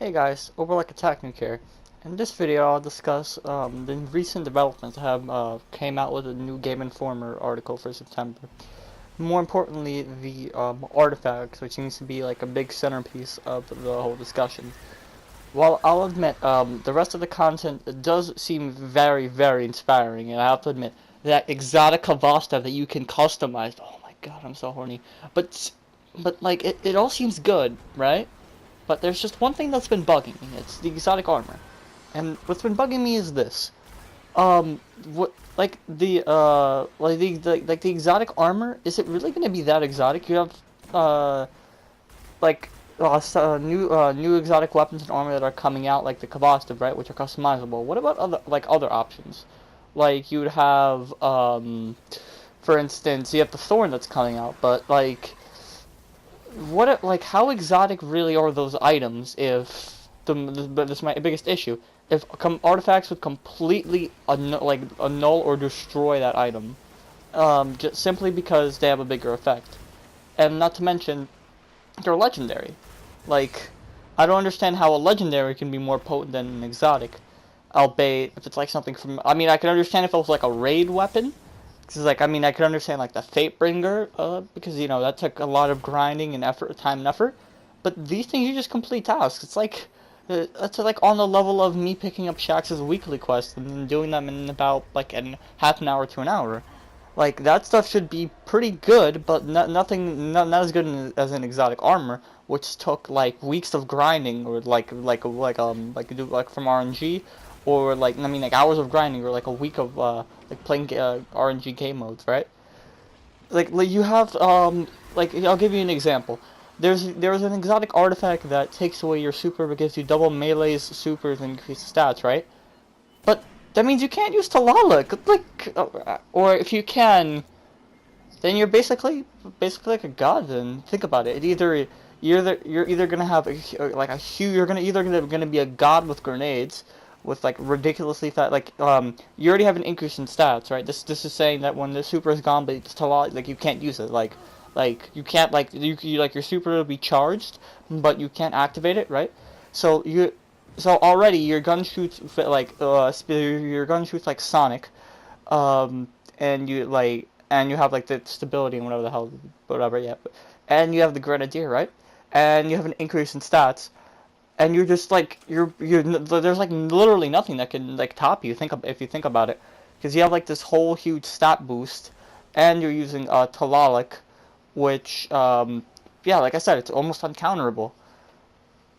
Hey guys, Overlike Attack Nuke here. In this video I'll discuss the recent developments that have came out with a new Game Informer article for September. More importantly, the artifacts, which seems to be like a big centerpiece of the whole discussion. While I'll admit the rest of the content does seem very, very inspiring, and I have to admit that exotic Kavasta that you can customize. Oh my god, I'm so horny. But like it all seems good, right? But there's just one thing that's been bugging me. It's the exotic armor. And what's been bugging me is this. What like the exotic armor, is it really gonna be that exotic? You have like new exotic weapons and armor that are coming out, like the Kavastiv, right, which are customizable. What about other options? Like you would have for instance, you have the Thorn that's coming out, but like like how exotic really are those items if this is my biggest issue, if artifacts would completely annul or destroy that item, just simply because they have a bigger effect, and not to mention they're legendary. Like, I don't understand how a legendary can be more potent than an exotic, albeit if it's like something from, I mean, I can understand if it was like a raid weapon. Because, like, I mean, I could understand, like, the Fatebringer, because, you know, that took a lot of grinding and effort, time and effort. But these things, you just complete tasks. It's like, that's like on the level of me picking up Shax's weekly quests and then doing them in about, like, in half an hour to an hour. Like, that stuff should be pretty good, but not as good as an exotic armor, which took, like, weeks of grinding, or, like from RNG, or, like, I mean, like, hours of grinding, or, like, a week of, like, playing, RNG game modes, right? Like you have, like, I'll give you an example. There's an exotic artifact that takes away your super but gives you double melee's supers and increases stats, right? But that means you can't use Talala. Like, or if you can, then you're basically like a god. Then think about it. You're either gonna have like a huge. You're gonna be a god with grenades, with like ridiculously fat. Like you already have an increase in stats, right? This is saying that when the super is gone, but it's Talala, like you can't use it. Like you can't you like your super will be charged, but you can't activate it, right? So you so already your gun shoots like Sonic, um, and you have like the stability and whatever the hell, whatever, yeah, and you have the Grenadier, right? And you have an increase in stats, and you're just like there's like literally nothing that can like top you. If you think about it, because you have like this whole huge stat boost, and you're using Talalik, which yeah, like I said, it's almost uncounterable.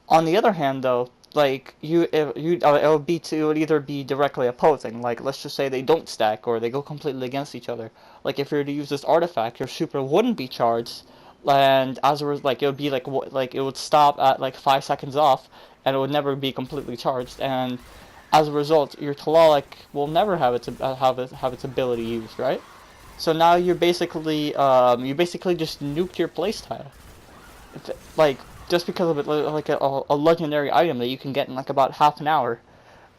On the other hand, though, like it would either be directly opposing. Like, let's just say they don't stack or they go completely against each other. Like, if you were to use this artifact, your super wouldn't be charged, and as a result, like it would be like it would stop at like 5 seconds off, and it would never be completely charged. And as a result, your Talalik will never have its ability used, right? So now you basically just nuked your playstyle. Like, just because of it, like a legendary item that you can get in like about half an hour,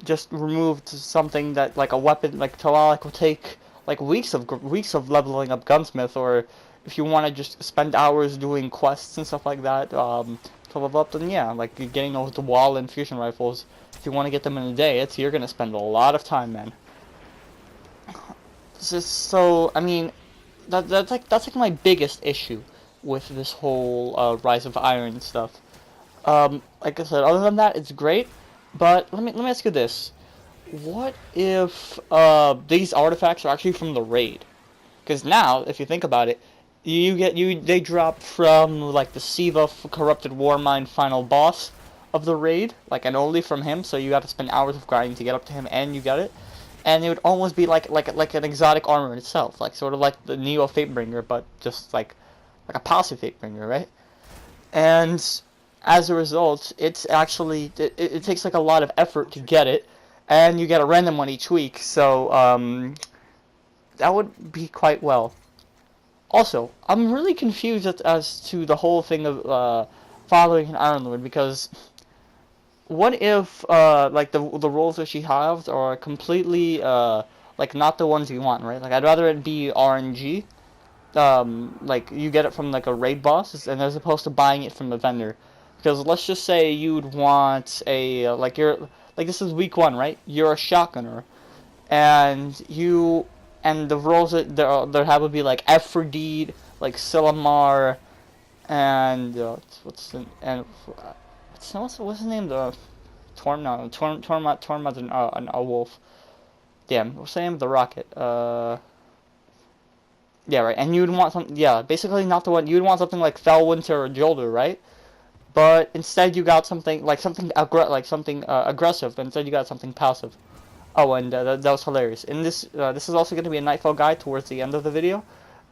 just removed something that like a weapon like Talalik will take like weeks of leveling up Gunsmith, or if you want to just spend hours doing quests and stuff like that to level up, then yeah, like getting those wall and fusion rifles. If you want to get them in a day, you're gonna spend a lot of time, man. So I mean, that's like my biggest issue with this whole Rise of Iron stuff. Like I said, other than that, it's great. But let me ask you this: what if these artifacts are actually from the raid? Because now, if you think about it, they drop from like the Siva corrupted Warmind final boss of the raid, like, and only from him. So you got to spend hours of grinding to get up to him, and you get it. And it would almost be like an exotic armor in itself, like sort of like the Neo Fatebringer, but just like a passive Fatebringer, right? And as a result, it takes like a lot of effort to get it, and you get a random one each week. So that would be quite well. Also, I'm really confused as to the whole thing of following an Iron Lord, because what if like the roles that she has are completely like not the ones you want, right? Like, I'd rather it be RNG, like you get it from like a raid boss, and as opposed to buying it from a vendor. Because let's just say you'd want a like this is week 1, right? You're a shotgunner, and the roles that there have would be like Ephrodite, like Silamar, and what's the name? The Tormod's a wolf. Damn, what's the name of the rocket? Yeah, right. And you'd want something. Yeah, basically not the one. You'd want something like Felwinter or Jolder, right? But instead you got something like aggressive. But instead you got something passive. Oh, and that was hilarious. And this is also going to be a Nightfall guide towards the end of the video,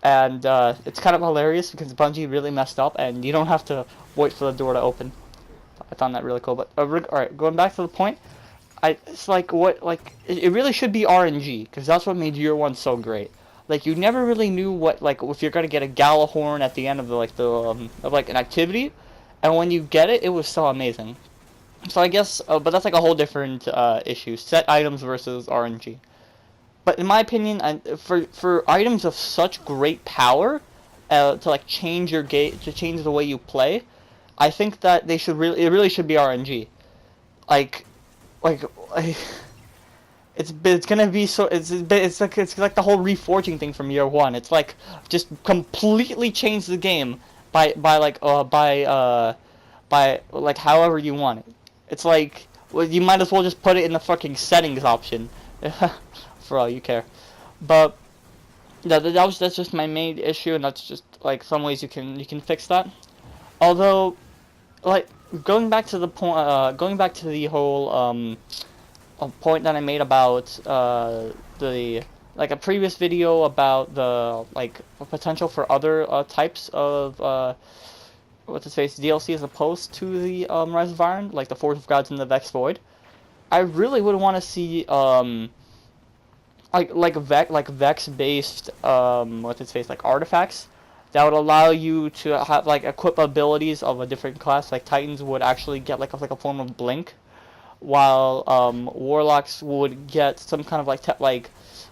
and it's kind of hilarious because Bungie really messed up, and you don't have to wait for the door to open. I found that really cool. But all right, going back to the point, it's like it really should be RNG because that's what made Year 1 so great. Like you never really knew what if you're gonna get a Galahorn at the end of an activity, and when you get it, it was so amazing. So I guess, but that's like a whole different issue. Set items versus RNG. But in my opinion, for items of such great power, to like change your to change the way you play, I think that it really should be RNG. Like, like, it's gonna be so it's like the whole reforging thing from Year 1. It's like just completely change the game by like however you want it. It's like, well, you might as well just put it in the fucking settings option, for all you care. But yeah, that's just my main issue, and that's just like some ways you can fix that. Although, like going back to the point, going back to the whole a point that I made about the a previous video about the potential for other types of what's its face DLC as opposed to the Rise of Iron, like the Forge of Gods and the Vex Void. I really would want to see Vex based what's its face artifacts that would allow you to have equip abilities of a different class. Like Titans would actually get like a form of blink, while Warlocks would get some kind of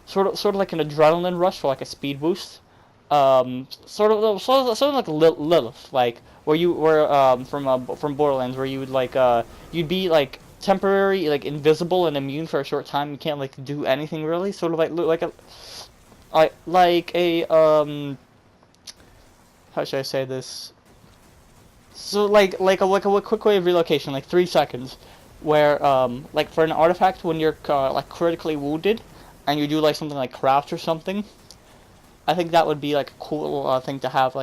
sort of like an adrenaline rush for like a speed boost. Sort of like Lilith, from Borderlands, where you would you'd be temporary invisible and immune for a short time. You can't do anything really. Sort of how should I say this? So like a quick way of relocation, 3 seconds, where for an artifact when you're critically wounded, and you do something like craft or something. I think that would be a cool thing to have,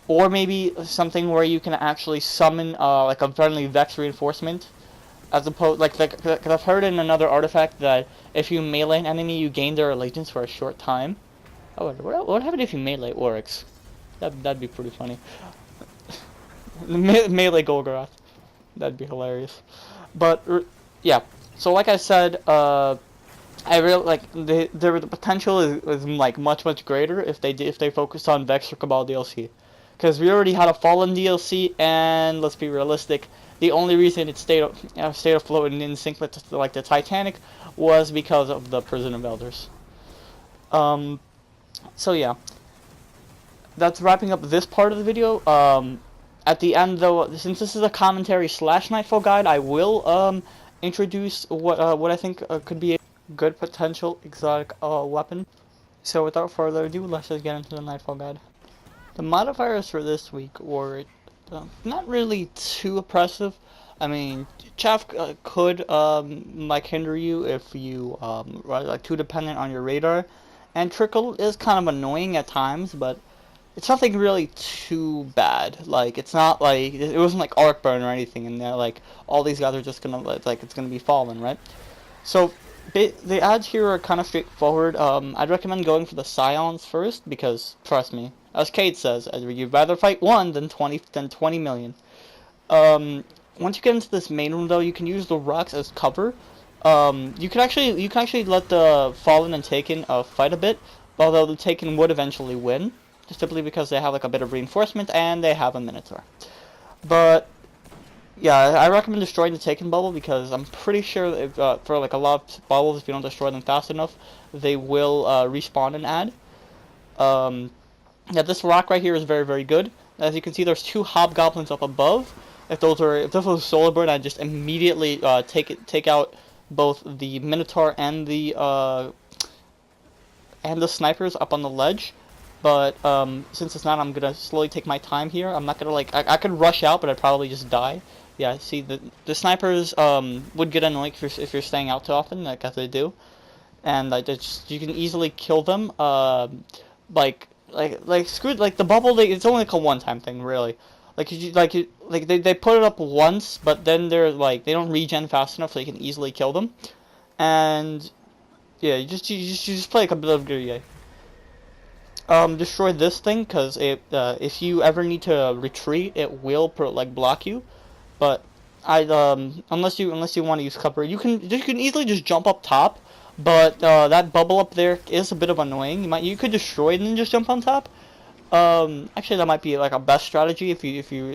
or maybe something where you can actually summon a friendly Vex reinforcement, as opposed because I've heard in another artifact that if you melee an enemy, you gain their allegiance for a short time. Oh, what would happen if you melee Oryx? That'd be pretty funny. Melee Golgoroth, that'd be hilarious. But yeah, so like I said, I really the potential is much greater if they focus on Vex or Cabal DLC, because we already had a Fallen DLC, and let's be realistic, the only reason it stayed afloat and in sync with the Titanic was because of the Prison of Elders. So yeah, that's wrapping up this part of the video. At the end though, since this is a commentary / Nightfall guide, I will introduce what I think could be a good potential exotic weapon. So without further ado, let's just get into the Nightfall guide. The modifiers for this week were not really too oppressive. I mean, Chaff could hinder you if you are too dependent on your radar, and Trickle is kind of annoying at times, but it's nothing really too bad. It's not it wasn't like Arcburn or anything, and all these guys are just gonna it's gonna be fallen, right? So the ads here are kind of straightforward. I'd recommend going for the Scions first, because trust me, as Kate says, you'd rather fight one than 20 million. Once you get into this main room though, you can use the rocks as cover. You can actually let the Fallen and Taken fight a bit, although the Taken would eventually win, just simply because they have a bit of reinforcement and they have a Minotaur. But yeah, I recommend destroying the Taken bubble, because I'm pretty sure that for a lot of bubbles, if you don't destroy them fast enough, they will respawn and add. Yeah, this rock right here is very good. As you can see, there's 2 hobgoblins up above. If this was solar burn, I'd just immediately take out both the minotaur and the snipers up on the ledge. But since it's not, I'm gonna slowly take my time here. I'm not gonna like I could rush out, but I'd probably just die. Yeah, see the snipers would get annoying if you're staying out too often, like as they do, and like you can easily kill them. Like screw like the bubble. It's only like a one-time thing, really. They put it up once, but then they're like they don't regen fast enough, so you can easily kill them. And yeah, you just play like a bit of good. Destroy this thing, because if you ever need to retreat, it will block you. But unless you want to use cover, you can easily just jump up top. But that bubble up there is a bit of annoying. You could destroy it and then just jump on top. Actually, that might be like a best strategy if you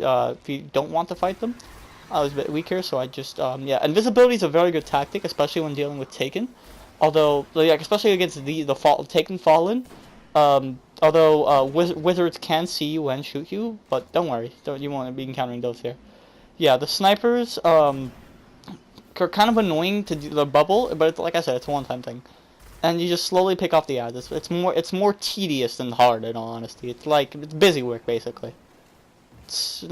don't want to fight them. I was a bit weak here, so I just yeah. Invisibility is a very good tactic, especially when dealing with Taken. Although, like, especially against the Taken Fallen. Although wizards can see you and shoot you, but don't worry, you won't be encountering those here. Yeah, the snipers are kind of annoying to do the bubble, but like I said, it's a one-time thing, and you just slowly pick off the ads. It's more tedious than hard, in all honesty. It's busy work basically. It's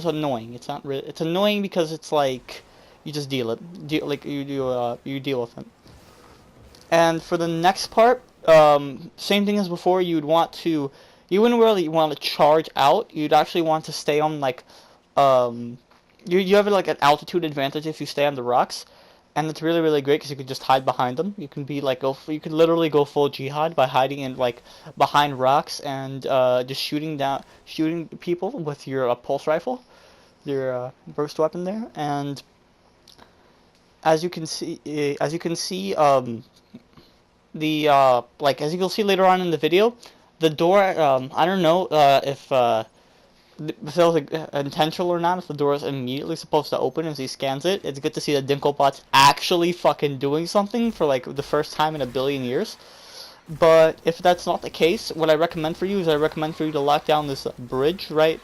annoying. It's not really. It's annoying because it's like you just deal deal with it. And for the next part, same thing as before. You wouldn't really want to charge out. You'd actually want to stay on like, you have like an altitude advantage if you stay on the rocks, and it's really really great because you can just hide behind them. You can you can literally go full jihad by hiding in like behind rocks and just shooting people with your pulse rifle, your burst weapon there. And as you can see, like as you'll see later on in the video, the door, I don't know if it was intentional or not, if the door is immediately supposed to open as he scans it. It's good to see that Dinklebot's actually fucking doing something for like the first time in a billion years. But if that's not the case, what I recommend for you is to lock down this bridge right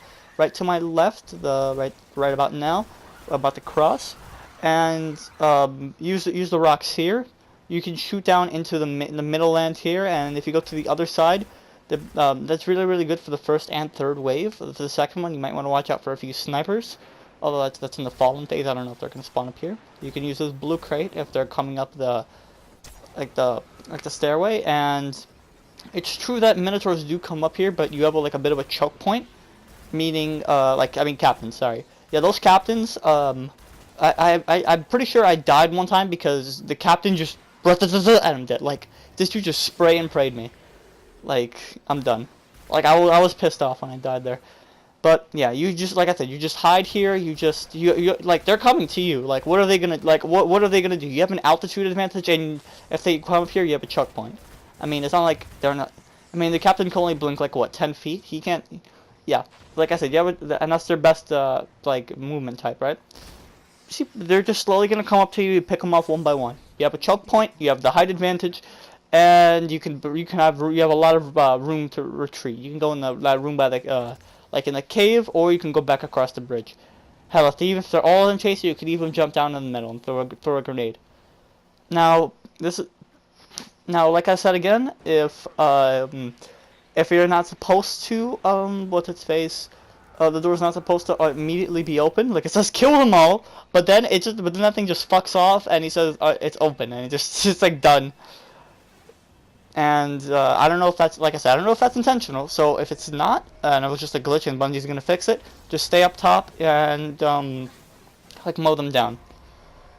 to my left, right about now, about to cross, and use the rocks here. You can shoot down into the middle land here, and if you go to the other side, that's really really good for the first and third wave. For the second one, you might want to watch out for a few snipers, although that's in the fallen phase. I don't know if they're going to spawn up here. You can use this blue crate if they're coming up the stairway, and it's true that minotaurs do come up here, but you have a bit of a choke point, meaning captains. Sorry, yeah, those captains. I'm pretty sure I died one time because the captain just and I'm dead. Like, this dude just spray and prayed me. Like, I'm done. Like, I was pissed off when I died there. But yeah, you just, like I said, you just hide here. You like, they're coming to you. Like, what are they gonna what are they gonna do? You have an altitude advantage, and if they come up here, you have a choke point. I mean, it's not like they're not. I mean, the captain can only blink like what, 10 feet. He can't. Yeah, like I said, you have and that's their best movement type, right? See, they're just slowly gonna come up to you. You pick them off one by one. You have a choke point. You have the height advantage, and you have a lot of room to retreat. You can go in that room by the like in the cave, or you can go back across the bridge. Hell, if they're all in chase you, could even jump down in the middle and throw a grenade. Now like I said again, if you're not supposed to what's its face. The door's not supposed to immediately be open. Like, it says kill them all, but then that thing just fucks off, and he says it's open, and it's just like done. And I don't know if that's, like I said, I don't know if that's intentional. So if it's not, and it was just a glitch, and Bungie's gonna fix it, just stay up top and like mow them down.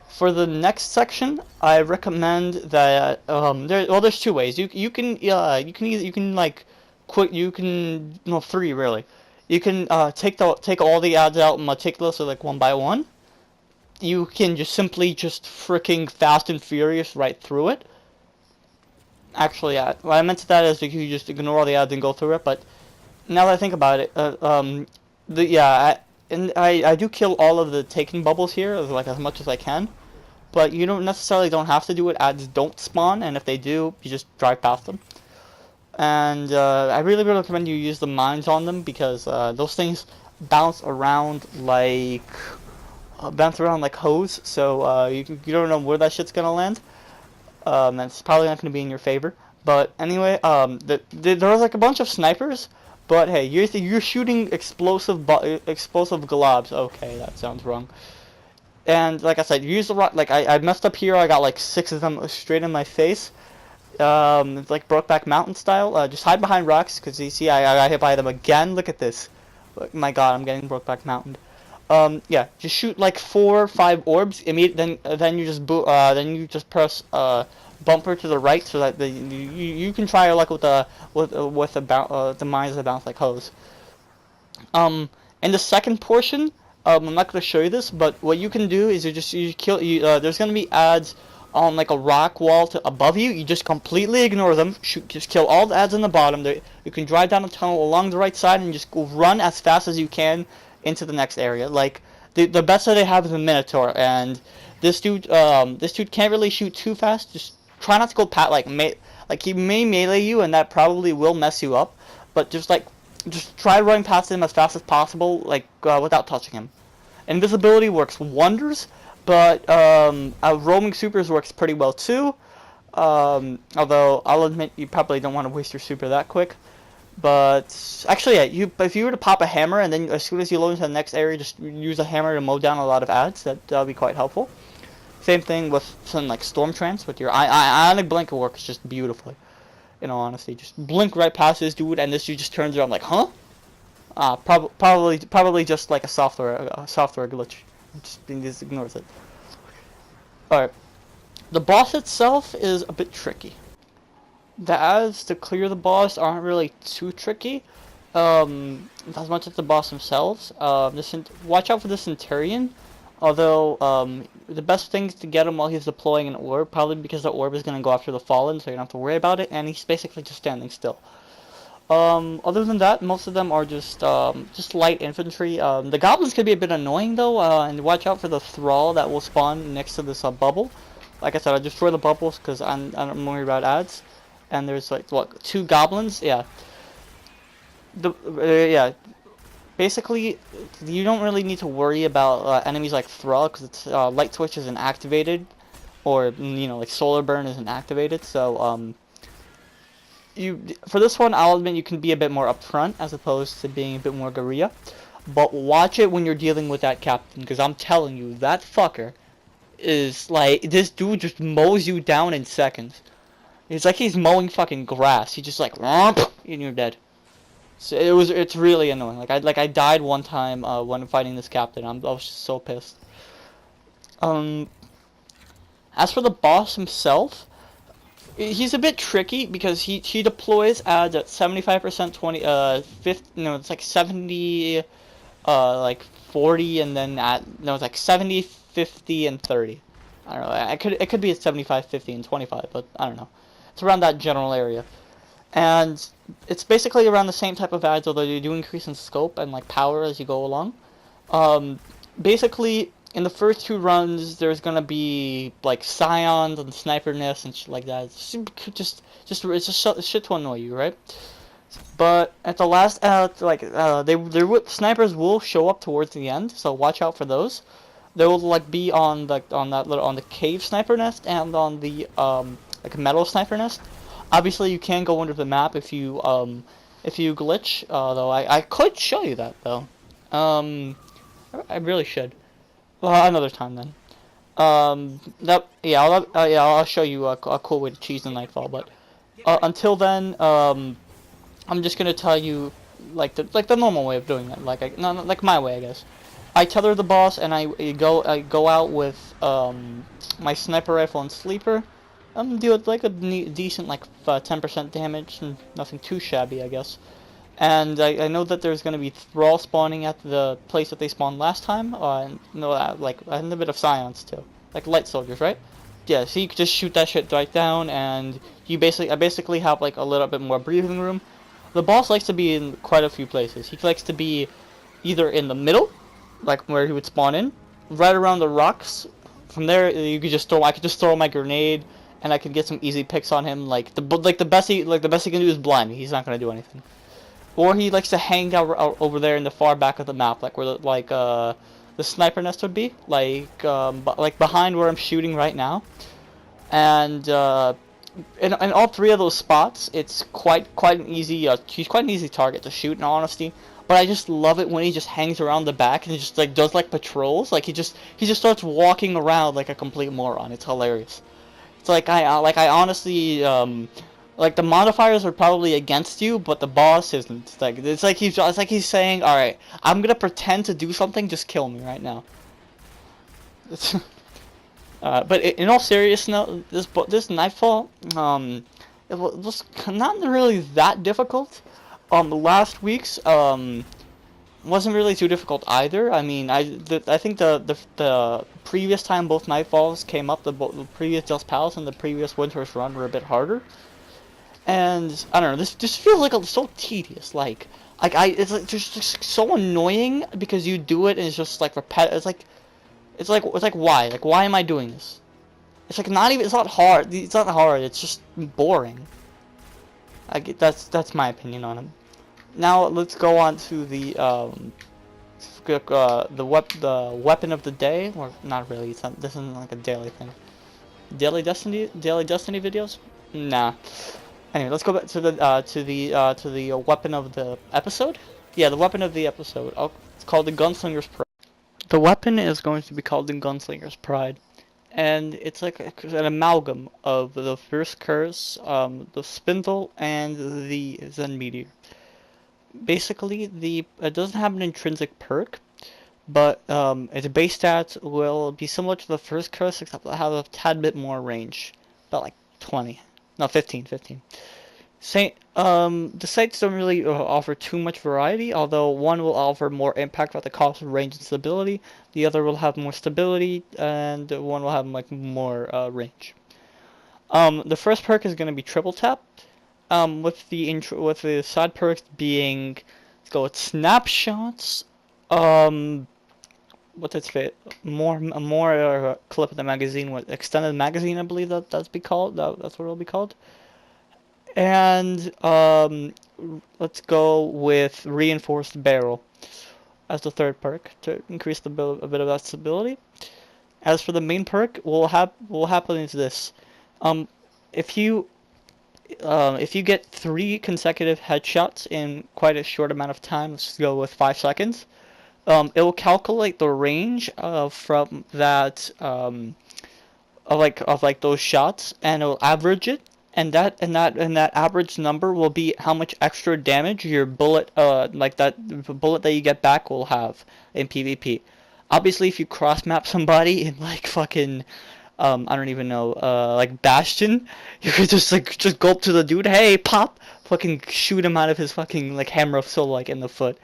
For the next section, I recommend that there's two ways. You can three really. You can take all the ads out meticulously, like one by one. You can just freaking fast and furious right through it. Actually, yeah, what I meant to that is that you just ignore all the ads and go through it. But now that I think about it, I do kill all of the taking bubbles here, as much as I can. But you don't have to do it. Ads don't spawn, and if they do, you just drive past them. And I really recommend you use the mines on them, because those things bounce around like hose. So you don't know where that shit's gonna land. That's probably not gonna be in your favor. But anyway, there was like a bunch of snipers. But hey, you're shooting explosive globs. Okay, that sounds wrong. And like I said, use the rock. Like I messed up here. I got like 6 of them straight in my face. It's like Brokeback Mountain style. Just hide behind rocks, because you see I got hit by them again. Look at this. My God, I'm getting Brokeback Mountain. Yeah, just shoot like 4 or 5 orbs. Then you just press bumper to the right, so that you can try your luck with the mines that bounce like hose. In the second portion, I'm not going to show you this, but what you can do is there's going to be ads on like a rock wall above you. You just completely ignore them. Just kill all the ads on the bottom. You can drive down a tunnel along the right side and just go run as fast as you can into the next area. Like the best that they have is a Minotaur, and this dude can't really shoot too fast. Just try not to go like he may melee you, and that probably will mess you up. But just try running past him as fast as possible, without touching him. Invisibility works wonders, but roaming supers works pretty well too. Although I'll admit you probably don't want to waste your super that quick. But actually, yeah, if you were to pop a hammer, and then as soon as you load into the next area, just use a hammer to mow down a lot of ads. That'll be quite helpful. Same thing with something like Storm Trance. With your Ionic Blink, works just beautifully. In all honesty, just blink right past this dude, and this dude just turns around like, huh? Probably just like a software glitch. Just ignores it. All right, the boss itself is a bit tricky. The ads to clear the boss aren't really too tricky, as much as the boss themselves. Watch out for the Centurion. Although the best thing is to get him while he's deploying an orb, probably because the orb is going to go after the Fallen, so you don't have to worry about it, and he's basically just standing still. Other than that, most of them are just light infantry. The goblins can be a bit annoying though, and watch out for the thrall that will spawn next to this bubble. Like I said, I destroy the bubbles because I don't worry about ads. And there's like 2 goblins. Yeah. Yeah. Basically, you don't really need to worry about enemies like Thrall, because its light switch isn't activated, or like solar burn isn't activated. So for this one, I'll admit you can be a bit more upfront as opposed to being a bit more guerrilla. But watch it when you're dealing with that captain, because I'm telling you, that fucker is like, this dude just mows you down in seconds. It's like he's mowing fucking grass. He just like, and you're dead. So it's really annoying. I died one time when fighting this captain. I was just so pissed. As for the boss himself, he's a bit tricky because he deploys ads at 75%, 50. No, it's like 70, 40, and then it's like 70, 50, and 30. I don't know. It could be at 75, 50, and 25, but I don't know. It's around that general area. And it's basically around the same type of ads, although they do increase in scope and power as you go along. Basically, in the first 2 runs, there's gonna be scions and sniper nests and shit like that. It's just shit to annoy you, right? But at the last, snipers will show up towards the end, so watch out for those. They will be on the cave sniper nest and on the metal sniper nest. Obviously, you can go under the map if you glitch. Though I could show you that though. I really should. Well, another time then. I'll show you a cool way to cheese the Nightfall. But until then, I'm just gonna tell you the normal way of doing it. Like my way, I guess. I tether the boss and I go out with my sniper rifle and sleeper. Do it a decent 10% damage, and nothing too shabby, I guess. And I know that there's gonna be Thrall spawning at the place that they spawned last time. And a bit of Scions too, light soldiers, right? Yeah, so you can just shoot that shit right down, and I basically have a little bit more breathing room. The boss likes to be in quite a few places. He likes to be either in the middle, where he would spawn in, right around the rocks. From there, I could just throw my grenade, and I can get some easy picks on him. Like the best he can do is blind me. He's not gonna do anything. Or he likes to hang out over there in the far back of the map, like where the sniper nest would be, like behind where I'm shooting right now. And in all three of those spots, it's quite an easy. He's quite an easy target to shoot, in all honesty. But I just love it when he just hangs around the back and just like does like patrols. Like he just starts walking around like a complete moron. It's hilarious. It's like I honestly like the modifiers are probably against you, but the boss isn't. It's like he's saying, all right, I'm gonna pretend to do something. Just kill me right now. But in all seriousness, this Nightfall, it was not really that difficult. Last week's wasn't really too difficult either. I mean, I think the previous time both Nightfalls came up, the previous Just Palace and the previous Winter's Run were a bit harder. And I don't know, this just feels like so tedious. It's like just so annoying because you do it and it's just like repetitive. It's like why? Like, why am I doing this? It's like it's not hard. It's not hard. It's just boring. That's my opinion on it. Now let's go on to the weapon of the day, or not really. This isn't like a daily thing. Daily Destiny videos? Nah. Anyway, let's go back to the weapon of the episode. Yeah, the weapon of the episode. Oh, it's called the Gunslinger's Pride. The weapon is going to be called the Gunslinger's Pride, and it's like an amalgam of the first curse, the spindle, and the Zen meteor. Basically, it doesn't have an intrinsic perk, but its base stats will be similar to the first curse, except it'll have a tad bit more range, about like 20, no 15. The sights don't really offer too much variety, although one will offer more impact at the cost of range and stability, the other will have more stability, and one will have like more range. The first perk is going to be triple tap, with the side perks being, let's go with snapshots, what's its fit? More clip of the magazine with extended magazine, I believe that's what it'll be called. And let's go with reinforced barrel as the third perk to increase a bit of that stability. As for the main perk, what will happen is this: if you get 3 consecutive headshots in quite a short amount of time, let's go with 5 seconds, it will calculate the range from that of those shots, and it will average it. And that average number will be how much extra damage your bullet, that bullet that you get back, will have in PvP. Obviously, if you cross map somebody in like fucking, I don't even know, like Bastion, you could just go up to the dude, hey, pop, fucking shoot him out of his fucking like hammer of soul like in the foot.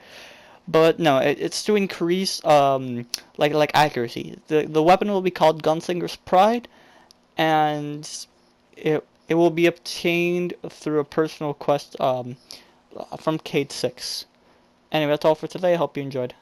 But no, it's to increase like accuracy. The weapon will be called Gunslinger's Pride, and it will be obtained through a personal quest from Cade 6. Anyway, that's all for today. I hope you enjoyed.